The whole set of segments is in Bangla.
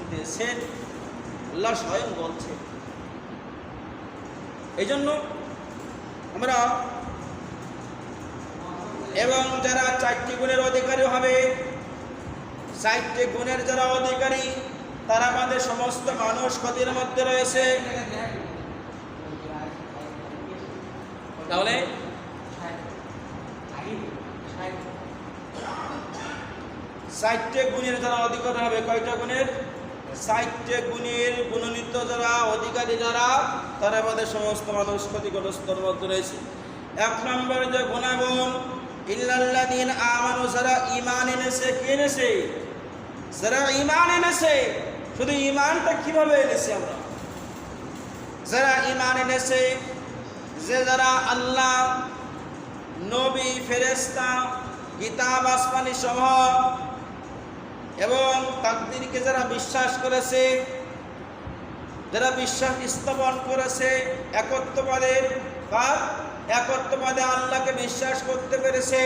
দিতেছেন, আল্লাহ স্বয়ং বলছে। এই জন্য আমরা এবং যারা 4টি গুণের অধিকারী হবে, 4টি গুণের যারা অধিকারী তারা আমাদের সমস্ত মানুষ ক্ষতির মধ্যে রয়েছে। তাহলে 4টি গুণের যারা অধিকারী হবে, কয়টা গুণের? 4টি গুণের গুণান্বিত যারা অধিকারী যারা তারা আমাদের সমস্ত মানুষ ক্ষতিগ্রস্তর মধ্যে রয়েছে। 1 নম্বরে যে গুণাগুণ, ইল্লাল্লাযীনা আমানু, যারা ঈমান এনেছে। কি এনেছে? যারা ঈমান এনেছে। শুধু ঈমানটা কিভাবে এনেছে আমরা? যারা ঈমান এনেছে, যে যারা আল্লাহ, নবী, ফেরেশতা, কিতাব আসমানী সমূহ এবং তাকদীরকে যারা বিশ্বাস করেছে, যারা বিশ্বাস স্থাপন করেছে, একত্ববাদে আল্লাহকে বিশ্বাস করতে পেরেছে,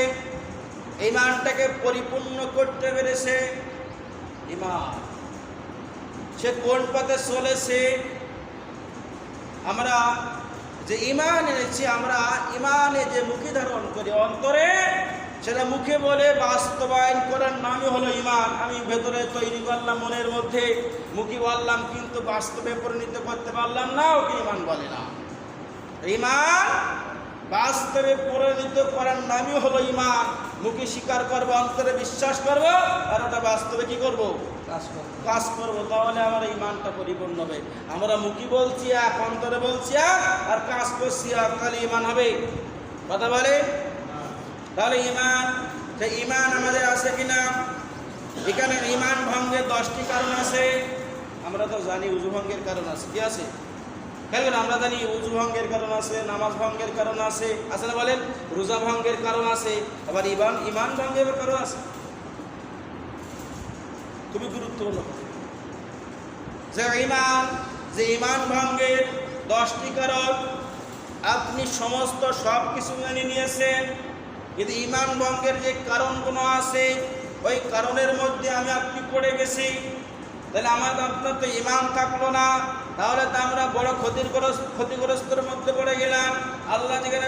ঈমানটাকে পরিপূর্ণ করতে পেরেছে। ঈমান সে কোন পথে চলেছে? আমরা যে ঈমান এনেছি, আমরা ঈমানে যে মুখে ধারণ করি অন্তরে, সেটা মুখে বলে বাস্তবায়ন করার নামই হলো ঈমান। আমি ভেতরে তৈরি করলাম মনের মধ্যে, মুখে বললাম, কিন্তু বাস্তবে পরিণত করতে পারলাম না, ওকে ঈমান বলে না। ঈমান বাস্তবে পরিণত করার নামই হলো ঈমান। মুখে স্বীকার করবো, অন্তরে বিশ্বাস করবো, আর ওটা বাস্তবে কি করবো? কাজ করবো। তাহলে আমার ঈমানটা পরিপূর্ণ হবে। আমরা মুখে বলছি এক, অন্তরে বলছি এক, আর কাজ করছি এক, তাহলে ঈমান হবে? কথা বলে। তাহলে ঈমান, যে ঈমান আমাদের আছে কিনা? এখানে ঈমান ভঙ্গের 10টি কারণ আছে। আমরা তো জানি ওযু ভঙ্গের কারণ আছে। কি আছে? কেন আমরা জানি ওযু ভঙ্গের কারণ আছে, নামাজ ভঙ্গের কারণ আছে, আছে না বলেন? রোজা ভঙ্গের কারণ আছে, আবার ঈমান ভঙ্গের কারণ আছে। খুবই গুরুত্বপূর্ণ যে ঈমান ভঙ্গের 10টি কারণ। আপনি সমস্ত সব কিছু মেনে নিয়েছেন, কিন্তু ঈমান ভঙ্গের যে কারণগুলো আছে, ওই কারণের মধ্যে আমি আপনি পড়ে গেছি, তাহলে আপনার তো ঈমান থাকলো না। তাহলে তো আমরা বড় ক্ষতিগ্রস্তের মধ্যে পড়ে গেলাম। আল্লাহ যেখানে